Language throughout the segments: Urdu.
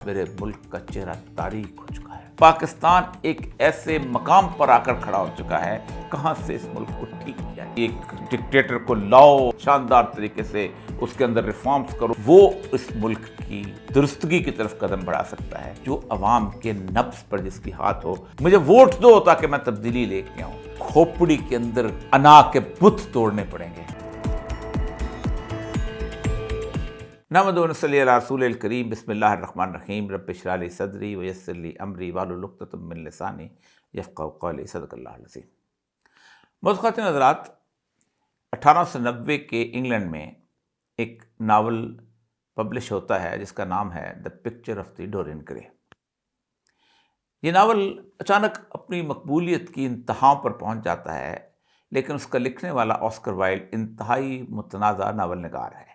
میرے ملک کا چہرہ تاریک ہو چکا ہے۔ پاکستان ایک ایسے مقام پر آ کر کھڑا ہو چکا ہے، کہاں سے اس ملک کو ٹھیک کیا جائے۔ ایک ڈکٹیٹر کو لاؤ، شاندار طریقے سے اس کے اندر ریفارمز کرو، وہ اس ملک کی درستگی کی طرف قدم بڑھا سکتا ہے۔ جو عوام کے نبض پر جس کی ہاتھ ہو، مجھے ووٹ دو تاکہ میں تبدیلی لے کے آؤں۔ کھوپڑی کے اندر انا کے بت توڑنے پڑیں گے۔ نحمدہ و نصلی علی رسول الکریم، بسم اللہ الرحمن الرحیم، رب اشرح لی صدری ویسر لی امری واحلل عقدۃ من لسانی یفقہوا قولی، صدق اللہ العظیم۔ خواتین حضرات، 1890 کے انگلینڈ میں ایک ناول پبلش ہوتا ہے جس کا نام ہے دا پکچر آف دی ڈورین گرے۔ یہ ناول اچانک اپنی مقبولیت کی انتہا پر پہنچ جاتا ہے، لیکن اس کا لکھنے والا آسکر وائلڈ انتہائی متنازع ناول نگار ہے۔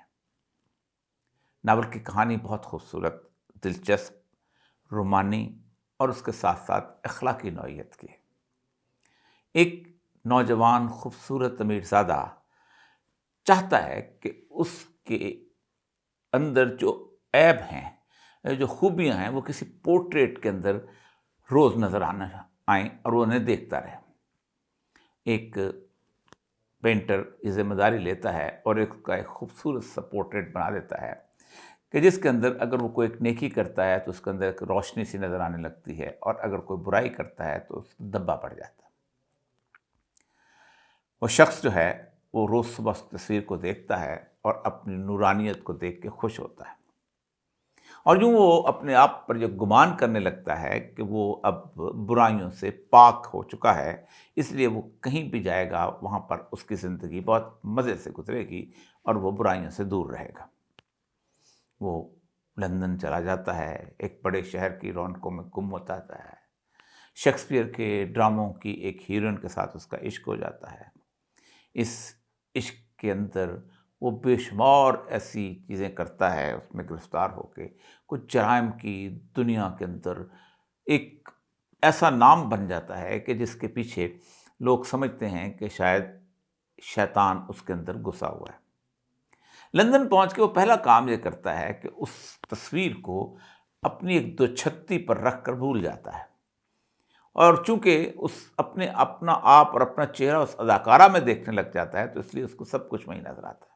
ناول کی کہانی بہت خوبصورت، دلچسپ، رومانی اور اس کے ساتھ ساتھ اخلاقی نوعیت کی ہے۔ ایک نوجوان خوبصورت امیرزادہ چاہتا ہے کہ اس کے اندر جو عیب ہیں، جو خوبیاں ہیں، وہ کسی پورٹریٹ کے اندر روز نظر آئیں اور وہ انہیں دیکھتا رہے۔ ایک پینٹر یہ ذمہ داری لیتا ہے اور ایک خوبصورت سا پورٹریٹ بنا دیتا ہے کہ جس کے اندر اگر وہ کوئی ایک نیکی کرتا ہے تو اس کے اندر ایک روشنی سی نظر آنے لگتی ہے، اور اگر کوئی برائی کرتا ہے تو اس دبا پڑ جاتا ہے۔ وہ شخص جو ہے وہ روز صبح اس تصویر کو دیکھتا ہے اور اپنی نورانیت کو دیکھ کے خوش ہوتا ہے، اور یوں وہ اپنے آپ پر یہ گمان کرنے لگتا ہے کہ وہ اب برائیوں سے پاک ہو چکا ہے، اس لیے وہ کہیں بھی جائے گا وہاں پر اس کی زندگی بہت مزے سے گزرے گی اور وہ برائیوں سے دور رہے گا۔ وہ لندن چلا جاتا ہے، ایک بڑے شہر کی رونقوں میں گم ہوتا ہے۔ شیکسپیئر کے ڈراموں کی ایک ہیروئن کے ساتھ اس کا عشق ہو جاتا ہے۔ اس عشق کے اندر وہ بے شمار ایسی چیزیں کرتا ہے، اس میں گرفتار ہو کے کچھ جرائم کی دنیا کے اندر ایک ایسا نام بن جاتا ہے کہ جس کے پیچھے لوگ سمجھتے ہیں کہ شاید شیطان اس کے اندر گھسا ہوا ہے۔ لندن پہنچ کے وہ پہلا کام یہ کرتا ہے کہ اس تصویر کو اپنی ایک دو چھتی پر رکھ کر بھول جاتا ہے، اور چونکہ اپنا آپ اور اپنا چہرہ اس اداکارہ میں دیکھنے لگ جاتا ہے تو اس لیے اس کو سب کچھ وہیں نظر آتا ہے۔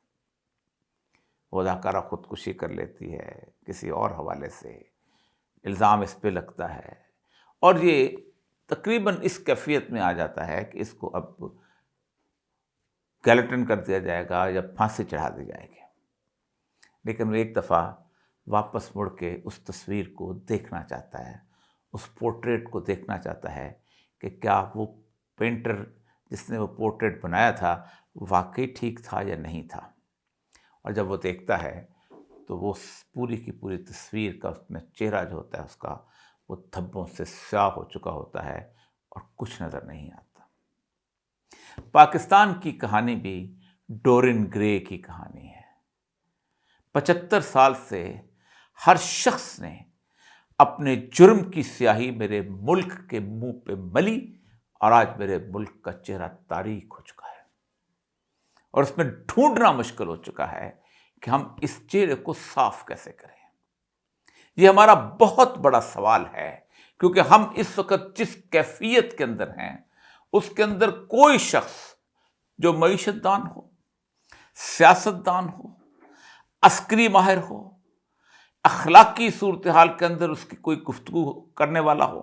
وہ اداکارہ خودکشی کر لیتی ہے کسی اور حوالے سے، الزام اس پہ لگتا ہے، اور یہ تقریباً اس کیفیت میں آ جاتا ہے کہ اس کو اب گیلٹن کر دیا جائے گا یا پھانسی چڑھا دی جائے گی۔ لیکن وہ ایک دفعہ واپس مڑ کے اس تصویر کو دیکھنا چاہتا ہے، اس پورٹریٹ کو دیکھنا چاہتا ہے کہ کیا وہ پینٹر جس نے وہ پورٹریٹ بنایا تھا واقعی ٹھیک تھا یا نہیں تھا۔ اور جب وہ دیکھتا ہے تو وہ پوری کی پوری تصویر کا اس میں چہرہ جو ہوتا ہے اس کا وہ دھبوں سے سیاہ ہو چکا ہوتا ہے اور کچھ نظر نہیں آتا۔ پاکستان کی کہانی بھی ڈورین گرے کی کہانی ہے۔ 75 سال سے ہر شخص نے اپنے جرم کی سیاہی میرے ملک کے منہ پہ ملی، اور آج میرے ملک کا چہرہ تاریک ہو چکا ہے، اور اس میں ڈھونڈنا مشکل ہو چکا ہے کہ ہم اس چہرے کو صاف کیسے کریں۔ یہ ہمارا بہت بڑا سوال ہے، کیونکہ ہم اس وقت جس کیفیت کے اندر ہیں اس کے اندر کوئی شخص جو معیشت دان ہو، سیاست دان ہو، عسکری ماہر ہو، اخلاقی صورتحال کے اندر اس کی کوئی گفتگو کرنے والا ہو،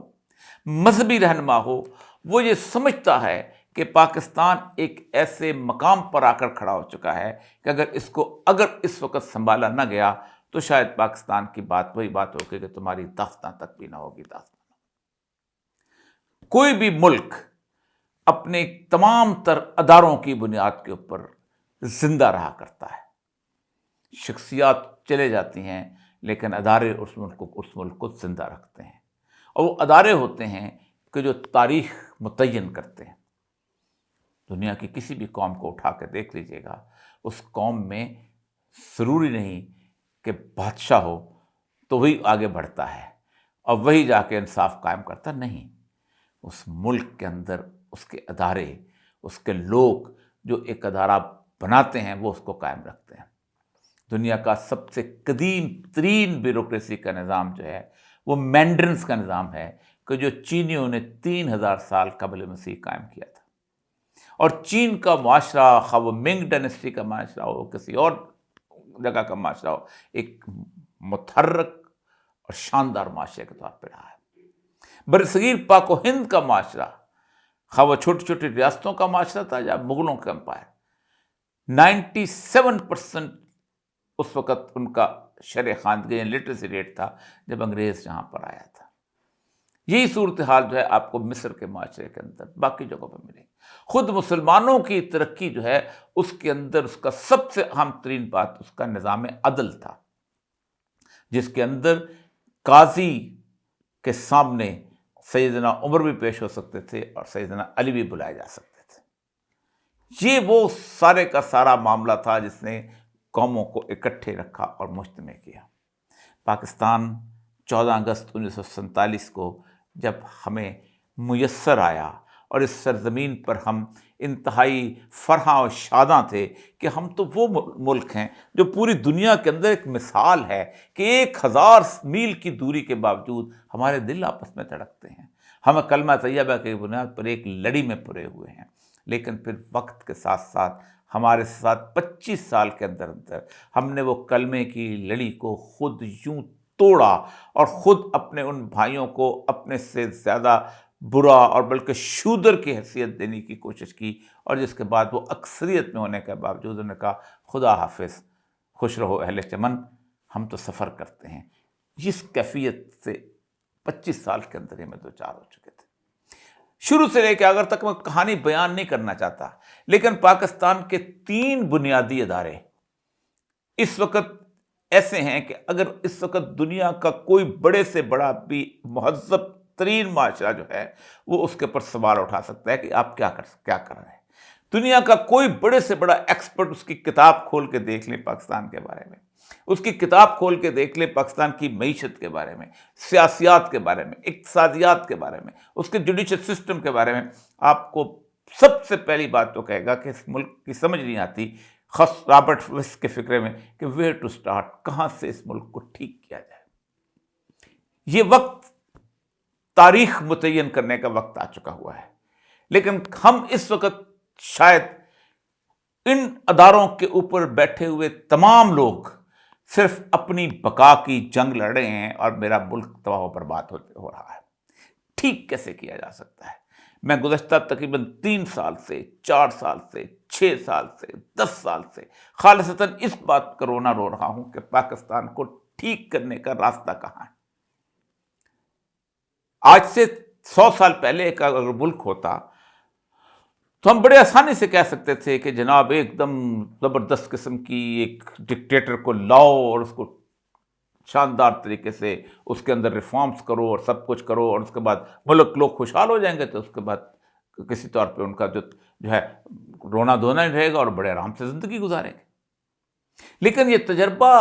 مذہبی رہنما ہو، وہ یہ سمجھتا ہے کہ پاکستان ایک ایسے مقام پر آ کر کھڑا ہو چکا ہے کہ اگر اس وقت سنبھالا نہ گیا تو شاید پاکستان کی بات وہی بات ہوگی کہ تمہاری داستان تک بھی نہ ہوگی داستان۔ کوئی بھی ملک اپنے تمام تر اداروں کی بنیاد کے اوپر زندہ رہا کرتا ہے۔ شخصیات چلے جاتی ہیں لیکن ادارے اس ملک کو زندہ رکھتے ہیں، اور وہ ادارے ہوتے ہیں کہ جو تاریخ متعین کرتے ہیں۔ دنیا کی کسی بھی قوم کو اٹھا کے دیکھ لیجئے گا، اس قوم میں ضروری نہیں کہ بادشاہ ہو تو وہی آگے بڑھتا ہے اور وہی جا کے انصاف قائم کرتا، نہیں، اس ملک کے اندر اس کے ادارے، اس کے لوگ جو ایک ادارہ بناتے ہیں وہ اس کو قائم رکھتے ہیں۔ دنیا کا سب سے قدیم ترین بیوروکریسی کا نظام جو ہے وہ مینڈرنس کا نظام ہے، کہ جو چینیوں نے 3000 سال قبل مسیح قائم کیا تھا۔ اور چین کا معاشرہ، خواہ وہ منگ ڈائنسٹی کا معاشرہ ہو، کسی اور جگہ کا معاشرہ ہو، ایک متحرک اور شاندار معاشرے کے طور پہ رہا ہے۔ برصغیر پاک و ہند کا معاشرہ، خواہ وہ چھوٹی چھوٹی ریاستوں کا معاشرہ تھا یا مغلوں کا امپائر، 97% اس وقت ان کا شرح خواندگی لٹریسی ریٹ تھا جب انگریز یہاں پر آیا تھا۔ یہی صورتحال جو ہے آپ کو مصر کے معاشرے کے اندر باقی جگہوں پہ ملے گی۔ خود مسلمانوں کی ترقی جو ہے اس کے اندر اس کا سب سے اہم ترین بات اس کا نظام عدل تھا، جس کے اندر قاضی کے سامنے سیدنا عمر بھی پیش ہو سکتے تھے اور سیدنا علی بھی بلائے جا سکتے تھے۔ یہ وہ سارے کا سارا معاملہ تھا جس نے قوموں کو اکٹھے رکھا اور مجتمع کیا۔ پاکستان 14 اگست 1947 کو جب ہمیں میسر آیا اور اس سرزمین پر ہم انتہائی فرحاں و شاداں تھے کہ ہم تو وہ ملک ہیں جو پوری دنیا کے اندر ایک مثال ہے کہ 1000 میل کی دوری کے باوجود ہمارے دل آپس میں دھڑکتے ہیں، ہم کلمہ طیبہ کی بنیاد پر ایک لڑی میں پرے ہوئے ہیں۔ لیکن پھر وقت کے ساتھ ساتھ ہمارے ساتھ 25 سال کے اندر ہم نے وہ کلمے کی لڑی کو خود یوں توڑا اور خود اپنے ان بھائیوں کو اپنے سے زیادہ برا اور بلکہ شودر کی حیثیت دینے کی کوشش کی، اور جس کے بعد وہ اکثریت میں ہونے کے باوجود انہوں نے کہا خدا حافظ، خوش رہو اہل چمن، ہم تو سفر کرتے ہیں۔ جس کیفیت سے 25 سال کے اندر ہی میں دو چار ہو چکے تھے۔ شروع سے لے کے اگر تک میں کہانی بیان نہیں کرنا چاہتا، لیکن پاکستان کے 3 بنیادی ادارے اس وقت ایسے ہیں کہ اگر اس وقت دنیا کا کوئی بڑے سے بڑا بھی مہذب ترین معاشرہ جو ہے وہ اس کے اوپر سوال اٹھا سکتا ہے کہ آپ کیا کر رہے ہیں۔ دنیا کا کوئی بڑے سے بڑا ایکسپرٹ اس کی کتاب کھول کے دیکھ لیں پاکستان کے بارے میں، اس کی کتاب کھول کے دیکھ لیں پاکستان کی معیشت کے بارے میں، سیاسیات کے بارے میں، اقتصادیات کے بارے میں، اس کے جوڈیشل سسٹم کے بارے میں، آپ کو سب سے پہلی بات تو کہے گا کہ اس ملک کی سمجھ نہیں آتی، خاص رابرٹ ویسٹ کے فکرے میں، کہ ویئر ٹو سٹارٹ، کہاں سے اس ملک کو ٹھیک کیا جائے۔ یہ وقت تاریخ متعین کرنے کا وقت آ چکا ہوا ہے، لیکن ہم اس وقت شاید ان اداروں کے اوپر بیٹھے ہوئے تمام لوگ صرف اپنی بقا کی جنگ لڑ رہے ہیں اور میرا ملک تباہ و برباد ہو رہا ہے۔ ٹھیک کیسے کیا جا سکتا ہے؟ میں گزشتہ تقریباً 3 سال سے، 4 سال سے، 6 سال سے، 10 سال سے خالصتاً اس بات کا رونا رو رہا ہوں کہ پاکستان کو ٹھیک کرنے کا راستہ کہاں ہے۔ آج سے 100 سال پہلے ایک اگر ملک ہوتا تو ہم بڑے آسانی سے کہہ سکتے تھے کہ جناب ایک دم زبردست قسم کی ایک ڈکٹیٹر کو لاؤ اور اس کو شاندار طریقے سے اس کے اندر ریفارمز کرو اور سب کچھ کرو، اور اس کے بعد ملک لوگ خوشحال ہو جائیں گے، تو اس کے بعد کسی طور پہ ان کا جو ہے رونا دھونا نہیں رہے گا اور بڑے آرام سے زندگی گزاریں گے۔ لیکن یہ تجربہ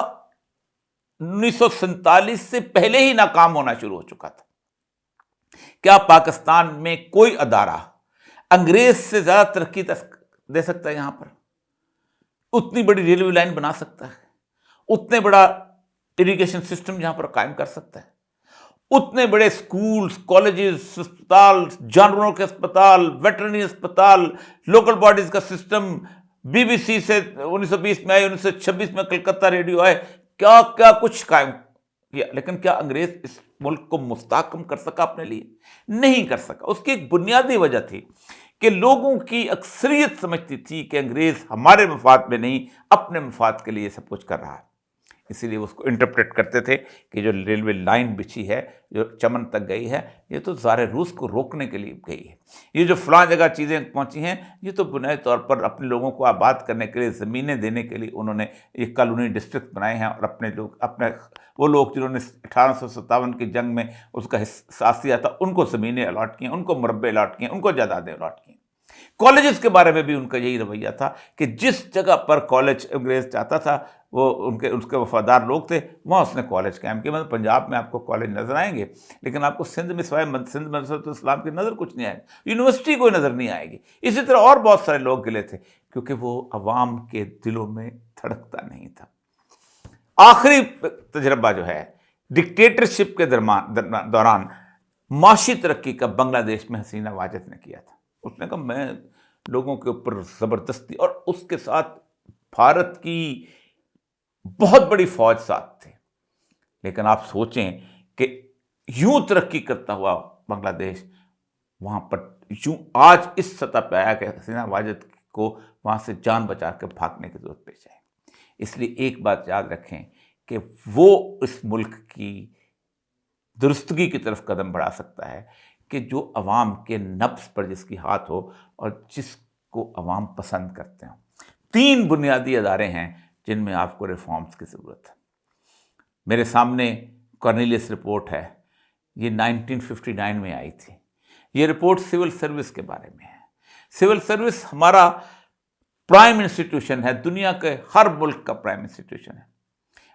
1947 سے پہلے ہی ناکام ہونا شروع ہو چکا تھا۔ کیا پاکستان میں کوئی ادارہ انگریز سے زیادہ ترقی دے سکتا ہے؟ یہاں پر اتنی بڑی ریلوے لائن بنا سکتا ہے، اتنے بڑا اریگیشن سسٹم یہاں پر قائم کر سکتا ہے، اتنے بڑے سکولز، کالجز، اسپتال، جانوروں کے اسپتال، ویٹرنری اسپتال، لوکل باڈیز کا سسٹم، BBC سے 1920 میں آئے، 1926 میں کلکتہ ریڈیو آئے، کیا کیا کچھ قائم کیا، لیکن کیا انگریز اس ملک کو مستحکم کر سکا اپنے لیے؟ نہیں کر سکا۔ اس کی ایک بنیادی وجہ تھی کہ لوگوں کی اکثریت سمجھتی تھی کہ انگریز ہمارے مفاد میں نہیں، اپنے مفاد کے لیے سب کچھ کر رہا ہے۔ اسی لیے اس کو انٹرپریٹ کرتے تھے کہ جو ریلوے لائن بچھی ہے، جو چمن تک گئی ہے، یہ تو زار روس کو روکنے کے لیے گئی ہے۔ یہ جو فلاں جگہ چیزیں پہنچی ہیں، یہ تو بنیادی طور پر اپنے لوگوں کو آباد کرنے کے لیے، زمینیں دینے کے لیے انہوں نے یہ کالونی ڈسٹرکٹ بنائے ہیں، اور اپنے وہ لوگ جنہوں نے 1857 کی جنگ میں اس کا حصہ لیا تھا، ان کو زمینیں الاٹ کی ہیں، ان کو مربع الاٹ کیے ہیں، ان کو جائیدادیں الاٹ کی ہیں۔ کالجز کے بارے میں بھی ان کا یہی رویہ تھا کہ جس جگہ پر کالج انگریز چاہتا تھا، وہ اس کے وفادار لوگ تھے، وہاں اس نے کالج قائم کیا۔ مطلب پنجاب میں آپ کو کالج نظر آئیں گے، لیکن آپ کو سندھ میں سوائے سندھ مدرسۃ الاسلام کی نظر کچھ نہیں آئے گا، یونیورسٹی کوئی نظر نہیں آئے گی۔ اسی طرح اور بہت سارے لوگ گلے تھے، کیونکہ وہ عوام کے دلوں میں دھڑکتا نہیں تھا۔ آخری تجربہ جو ہے ڈکٹیٹرشپ کے دوران معاشی ترقی کا بنگلہ دیش میں حسینہ واجد نے کیا تھا. اس نے کہا میں لوگوں کے اوپر زبردستی، اور اس کے ساتھ بھارت کی بہت بڑی فوج ساتھ تھی. لیکن آپ سوچیں کہ یوں ترقی کرتا ہوا بنگلہ دیش وہاں پر یوں آج اس سطح پہ آیا کہ حسینہ واجد کو وہاں سے جان بچا کے بھاگنے کی ضرورت پیش آئی. اس لیے ایک بات یاد رکھیں کہ وہ اس ملک کی درستگی کی طرف قدم بڑھا سکتا ہے کہ جو عوام کے نبض پر جس کی ہاتھ ہو اور جس کو عوام پسند کرتے ہوں. 3 بنیادی ادارے ہیں جن میں آپ کو ریفارمز کی ضرورت ہے. میرے سامنے کارنیلیس رپورٹ ہے، یہ 1959 میں آئی تھی. یہ رپورٹ سول سروس کے بارے میں ہے. سول سروس ہمارا پرائم انسٹیٹیوشن ہے، دنیا کے ہر ملک کا پرائم انسٹیٹیوشن ہے.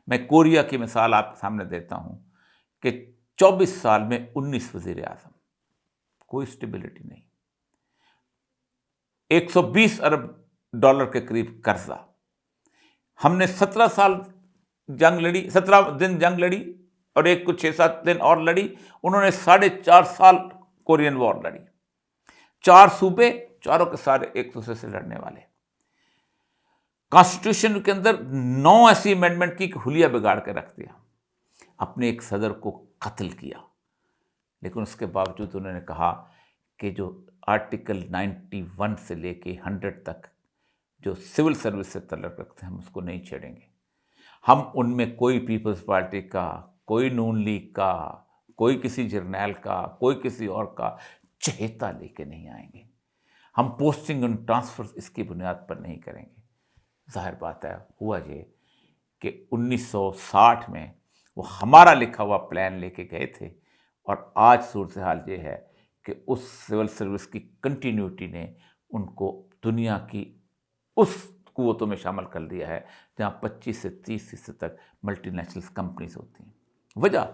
میں کوریا کی مثال آپ کے سامنے دیتا ہوں کہ 24 سال میں 19 وزیر اعظم، کوئی اسٹیبلٹی نہیں، 120 ارب ڈالر کے قریب قرضہ. ہم نے 17 سال جنگ لڑی، 17 دن جنگ لڑی اور ایک کو 6-7 دن اور لڑی. انہوں نے 4.5 سال کورین وار لڑی. 4 صوبے، چاروں کے سارے ایک دوسرے سے لڑنے والے. کانسٹیٹیوشن کے اندر 9 ایسی امینڈمنٹ کی کہ حلیہ بگاڑ کے رکھ دیا. اپنے ایک صدر کو قتل کیا، لیکن اس کے باوجود انہوں نے کہا کہ جو آرٹیکل 91 سے لے کے 100 تک جو سول سروس سے تعلق رکھتے ہیں ہم اس کو نہیں چھیڑیں گے. ہم ان میں کوئی پیپلز پارٹی کا، کوئی نون لیگ کا، کوئی کسی جرنیل کا، کوئی کسی اور کا چہیتا لے کے نہیں آئیں گے. ہم پوسٹنگ اور ٹرانسفر اس کی بنیاد پر نہیں کریں گے. ظاہر بات ہے ہوا یہ کہ 1960 میں وہ ہمارا لکھا ہوا پلان لے کے گئے تھے، اور آج صورتحال یہ ہے کہ اس سول سروس کی کنٹینیوٹی نے ان کو دنیا کی اس قوتوں میں شامل کر دیا ہے جہاں 25 سے 30% تک ملٹی نیشنل کمپنیز ہوتی ہیں. وجہ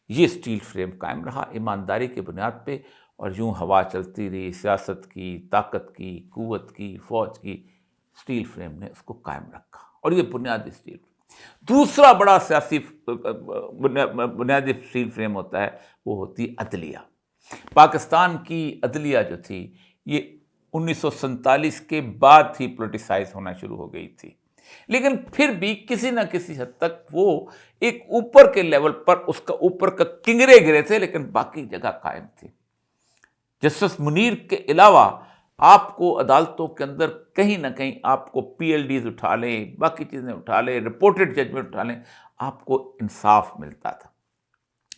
یہ اسٹیل فریم قائم رہا ایمانداری کی بنیاد پہ، اور یوں ہوا چلتی رہی سیاست کی، طاقت کی، قوت کی، فوج کی. اسٹیل فریم نے اس کو قائم رکھا، اور یہ بنیادی اسٹیل. دوسرا بڑا سیاسی بنیادی اسٹیل فریم ہوتا ہے، وہ ہوتی عدلیہ. پاکستان کی عدلیہ جو تھی یہ 1947 کے بعد ہی پولیٹیسائز ہونا شروع ہو گئی تھی، لیکن پھر بھی کسی نہ کسی حد تک وہ ایک اوپر کے لیول پر اس کا اوپر کا کنگرے گرے تھے، لیکن باقی جگہ قائم تھی. جسٹس منیر کے علاوہ آپ کو عدالتوں کے اندر کہیں نہ کہیں آپ کو پی ایل ڈیز اٹھا لیں، باقی چیزیں اٹھا لیں، رپورٹڈ ججمنٹ اٹھا لیں، آپ کو انصاف ملتا تھا.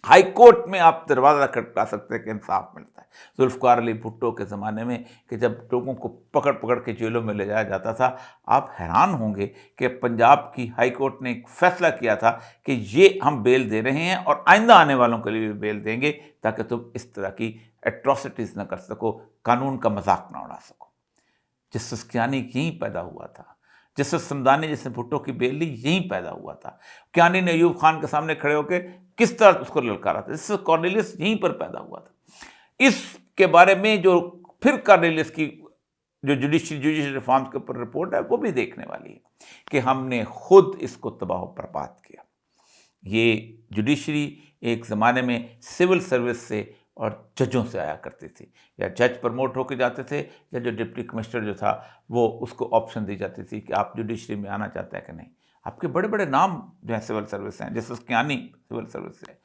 ہائی کورٹ میں آپ دروازہ کھٹکھا سکتے کہ انصاف ملتا ہے. ذوالفقار علی بھٹو کے زمانے میں کہ جب لوگوں کو پکڑ پکڑ کے جیلوں میں لے جایا جاتا تھا، آپ حیران ہوں گے کہ پنجاب کی ہائی کورٹ نے ایک فیصلہ کیا تھا کہ یہ ہم بیل دے رہے ہیں اور آئندہ آنے والوں کے لیے بھی بیل دیں گے تاکہ تم اس طرح کی ایٹراسٹیز نہ کر سکو، قانون کا مذاق نہ اڑا سکو. جسٹس کیانی یہیں پیدا ہوا تھا. جسٹس سمدانی جس نے بھٹو کی بیل لی یہیں پیدا ہوا تھا. کیانی نے ایوب خان کے سامنے کھڑے ہو کے کس طرح اس کو للکارا تھا. جسٹس کارنیلیس یہیں پر پیدا ہوا تھا. اس کے بارے میں جو پھر کارنیلیس کی جو جوڈیشل ریفارمز کے اوپر رپورٹ ہے وہ بھی دیکھنے والی ہے کہ ہم نے خود اس کو تباہ و برباد کیا. یہ جوڈیشری ایک زمانے میں سول سروس سے اور ججوں سے آیا کرتی تھی، یا جج پروموٹ ہو کے جاتے تھے، یا جو ڈپٹی کمشنر جو تھا وہ اس کو آپشن دی جاتی تھی کہ آپ جوڈیشری میں آنا چاہتے ہیں کہ نہیں. آپ کے بڑے بڑے نام جو ہیں سول سروس سے ہیں. جسٹس کیانی سول سروس سے ہے،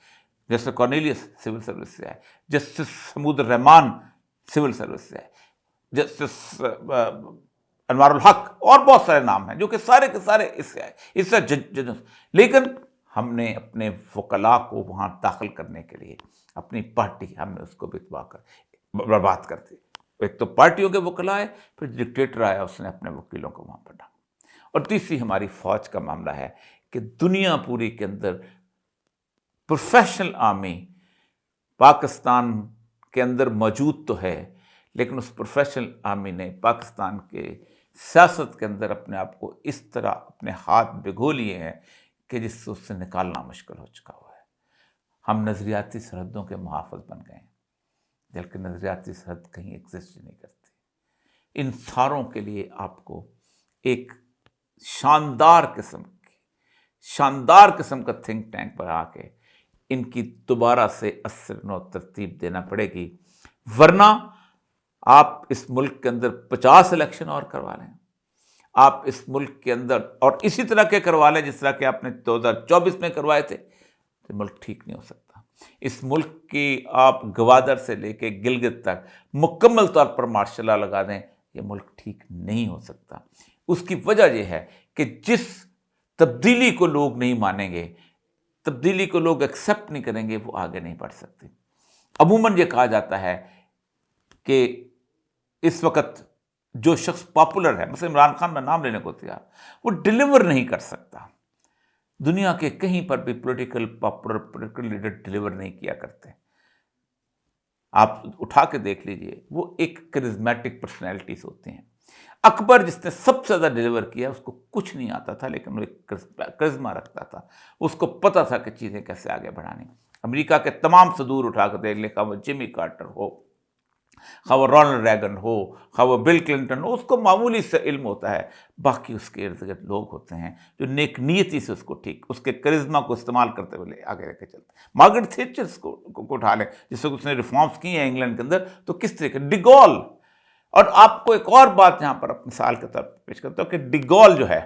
جسٹس کارنیلیس سول سروس سے ہے، جسٹس حمود الرحمان سول سروس سے ہے، جسٹس انوار الحق، اور بہت سارے نام ہیں جو کہ سارے کے سارے اس سے آئے، اس سے ججوں سے. لیکن ہم نے اپنے وکلاء کو وہاں داخل کرنے کے لیے اپنی پارٹی ہم نے اس کو بھی تباہ کر برباد کر دی. ایک تو پارٹیوں کے وکلاء آئے، پھر ڈکٹیٹر آیا، اس نے اپنے وکیلوں کو وہاں پر ڈالا. اور تیسری ہماری فوج کا معاملہ ہے کہ دنیا پوری کے اندر پروفیشنل آرمی پاکستان کے اندر موجود تو ہے، لیکن اس پروفیشنل آرمی نے پاکستان کے سیاست کے اندر اپنے آپ کو اس طرح اپنے ہاتھ بھگو لیے ہیں کہ جس سے اس سے نکالنا مشکل ہو چکا ہوا ہے. ہم نظریاتی سرحدوں کے محافظ بن گئے ہیں، جبکہ نظریاتی سرحد کہیں ایگزسٹ نہیں کرتی. ان ساروں کے لیے آپ کو ایک شاندار قسم کی شاندار قسم کا تھنک ٹینک بنا کے ان کی دوبارہ سے اثر نو ترتیب دینا پڑے گی، ورنہ آپ اس ملک کے اندر 50 الیکشن اور کروا لیں، آپ اس ملک کے اندر اور اسی طرح کے کروا لیں جس طرح کہ آپ نے 2024 میں کروائے تھے، تو ملک ٹھیک نہیں ہو سکتا۔ اس ملک کی آپ گوادر سے لے کے گلگت تک مکمل طور پر مارشل لا لگا دیں، یہ ملک ٹھیک نہیں ہو سکتا۔ اس کی وجہ یہ ہے کہ جس تبدیلی کو لوگ نہیں مانیں گے، تبدیلی کو لوگ ایکسیپٹ نہیں کریں گے، وہ آگے نہیں بڑھ سکتے۔ عموماً یہ کہا جاتا ہے کہ اس وقت جو شخص پاپولر ہے، مثلا عمران خان میں نام لینے کو تیار، وہ ڈیلیور نہیں کر سکتا۔ دنیا کے کہیں پر بھی پولیٹیکل لیڈر ڈیلیور نہیں کیا کرتے۔ آپ اٹھا کے دیکھ لیجئے، وہ ایک کرزمیٹک پرسنالٹیز ہوتے ہیں۔ اکبر جس نے سب سے زیادہ ڈیلیور کیا، اس کو کچھ نہیں آتا تھا، لیکن وہ ایک کرزما رکھتا تھا، اس کو پتہ تھا کہ چیزیں کیسے آگے بڑھانی۔ امریکہ کے تمام صدور اٹھا کے دیکھ لیں، خواہ وہ جمی کارٹر ہو، خواہ وہ رونلڈ ریگن ہو، خواہ وہ بل کلنٹن ہو، اس کو معمولی سے علم ہوتا ہے، باقی اس کے ارد گرد لوگ ہوتے ہیں جو نیک نیتی سے اس کو ٹھیک، اس کے کرزما کو استعمال کرتے ہوئے آگے لے کے چلتے ہیں۔ مارگریٹ تھیچر کو اٹھا لیں، جس وقت اس نے ریفارمز کی ہیں انگلینڈ کے اندر، تو کس طریقے ڈیگول۔ اور آپ کو ایک اور بات یہاں پر مثال کے طور پر پیش کرتا ہوں کہ ڈیگول جو ہے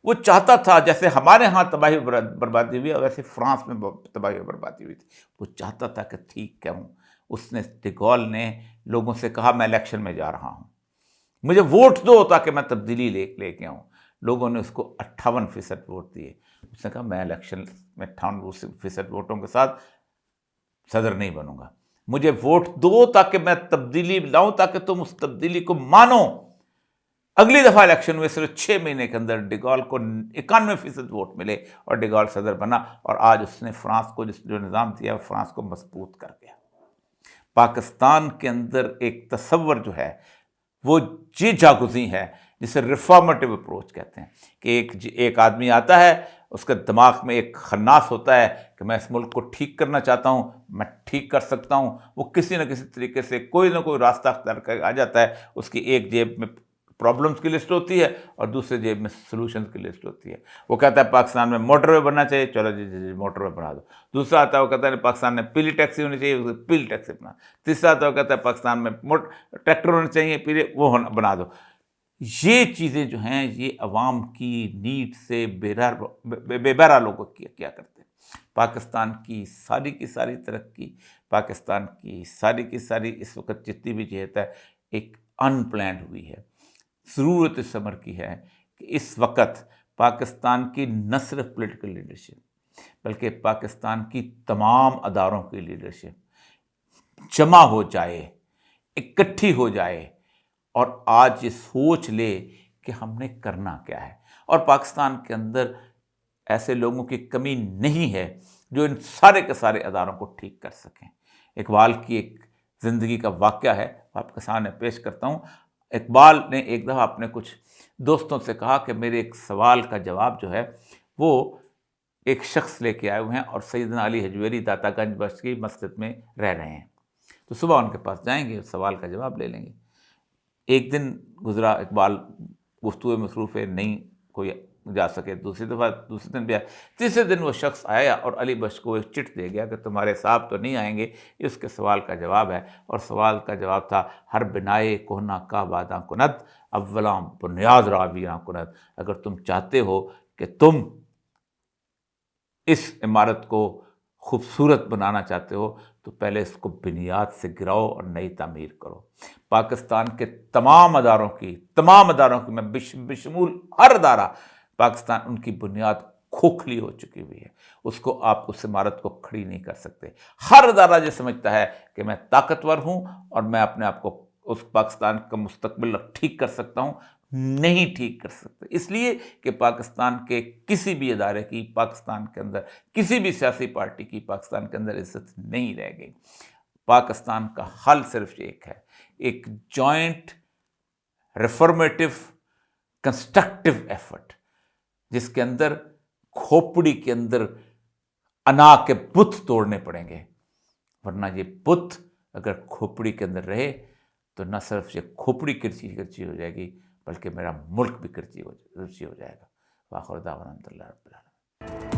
وہ چاہتا تھا، جیسے ہمارے ہاں تباہی بربادی ہوئی ہے ویسے فرانس میں تباہی بربادی ہوئی تھی، وہ چاہتا تھا کہ ٹھیک کہوں۔ اس نے ڈیگول نے لوگوں سے کہا میں الیکشن میں جا رہا ہوں، مجھے ووٹ دو تاکہ میں تبدیلی لے کے آؤں۔ لوگوں نے اس کو 58% ووٹ دیے۔ اس نے کہا میں الیکشن میں 58% ووٹوں کے ساتھ صدر نہیں بنوں گا، مجھے ووٹ دو تاکہ میں تبدیلی لاؤں، تاکہ تم اس تبدیلی کو مانو۔ اگلی دفعہ الیکشن میں صرف 6 مہینے کے اندر ڈیگول کو 91% ووٹ ملے اور ڈیگول صدر بنا، اور آج اس نے فرانس کو جو نظام دیا، فرانس کو مضبوط کر گیا۔ پاکستان کے اندر ایک تصور جو ہے وہ یہ جاگزیں ہے جسے ریفارمیٹو اپروچ کہتے ہیں، کہ ایک آدمی آتا ہے، اس کے دماغ میں ایک خناس ہوتا ہے کہ میں اس ملک کو ٹھیک کرنا چاہتا ہوں، میں ٹھیک کر سکتا ہوں۔ وہ کسی نہ کسی طریقے سے کوئی نہ کوئی راستہ اختیار کر آ جاتا ہے۔ اس کی ایک جیب میں پرابلمس کی لسٹ ہوتی ہے اور دوسرے جیب میں سلوشنز کی لسٹ ہوتی ہے۔ وہ کہتا ہے پاکستان میں موٹر وے بننا چاہیے، چلو جی موٹر وے بنا دو۔ دوسرا آتا ہے وہ کہتا ہے پاکستان میں پیلی ٹیکسی ہونی چاہیے، پیلی ٹیکسی بنا۔ تیسرا آتا ہے وہ کہتا ہے پاکستان میں ٹریکٹر ہونے چاہیے پیلے، وہ بنا دو۔ یہ چیزیں جو ہیں یہ عوام کی نیڈ سے بے بہرا لوگوں کیا کرتے ہیں۔ پاکستان کی ساری ترقی، پاکستان کی ساری اس وقت جتنی بھی جہت ہے، ایک ان پلانڈ ہوئی ہے۔ ضرورت اس عمر کی ہے کہ اس وقت پاکستان کی نہ صرف پولیٹیکل لیڈرشپ بلکہ پاکستان کی تمام اداروں کی لیڈرشپ جمع ہو جائے، اکٹھی ہو جائے، اور آج یہ سوچ لے کہ ہم نے کرنا کیا ہے۔ اور پاکستان کے اندر ایسے لوگوں کی کمی نہیں ہے جو ان سارے کے سارے اداروں کو ٹھیک کر سکیں۔ اقبال کی ایک زندگی کا واقعہ ہے، آپ کے سامنے پیش کرتا ہوں۔ اقبال نے ایک دفعہ اپنے کچھ دوستوں سے کہا کہ میرے ایک سوال کا جواب جو ہے وہ ایک شخص لے کے آئے ہوئے ہیں اور سیدنا علی حجویری داتا گنج بخش کی مسجد میں رہ رہے ہیں، تو صبح ان کے پاس جائیں گے، سوال کا جواب لے لیں گے۔ ایک دن گزرا، اقبال گفتگو مصروف ہے، نہیں کوئی جا سکے۔ دوسرے دن بھی آیا، تیسرے دن وہ شخص آیا اور علی بخش کو ایک چٹ دے گیا کہ تمہارے صاحب تو نہیں آئیں گے، یہ اس کے سوال کا جواب ہے۔ اور سوال کا جواب تھا، ہر بنائے کوہنا کا باداں کند، اولاں بنیاد راویاں کند۔ اگر تم چاہتے ہو کہ تم اس عمارت کو خوبصورت بنانا چاہتے ہو تو پہلے اس کو بنیاد سے گراؤ اور نئی تعمیر کرو۔ پاکستان کے تمام اداروں کی میں بشمول ہر ادارہ پاکستان، ان کی بنیاد کھوکھلی ہو چکی ہوئی ہے، اس کو آپ اس عمارت کو کھڑی نہیں کر سکتے۔ ہر ادارہ یہ سمجھتا ہے کہ میں طاقتور ہوں اور میں اپنے آپ کو اس پاکستان کا مستقبل ٹھیک کر سکتا ہوں، نہیں ٹھیک کر سکتے، اس لیے کہ پاکستان کے کسی بھی ادارے کی، پاکستان کے اندر کسی بھی سیاسی پارٹی کی پاکستان کے اندر عزت نہیں رہ گئی۔ پاکستان کا حل صرف ایک ہے، ایک جوائنٹ ریفارمیٹو کنسٹرکٹیو ایفرٹ، جس کے اندر کھوپڑی کے اندر انا کے بت توڑنے پڑیں گے، ورنہ یہ بت اگر کھوپڑی کے اندر رہے تو نہ صرف یہ کھوپڑی کرچی ہو جائے گی بلکہ میرا ملک بھی کرچی ہو جائے گا۔ وآخر دعوانا الحمدللہ رب العالمین۔ ہے۔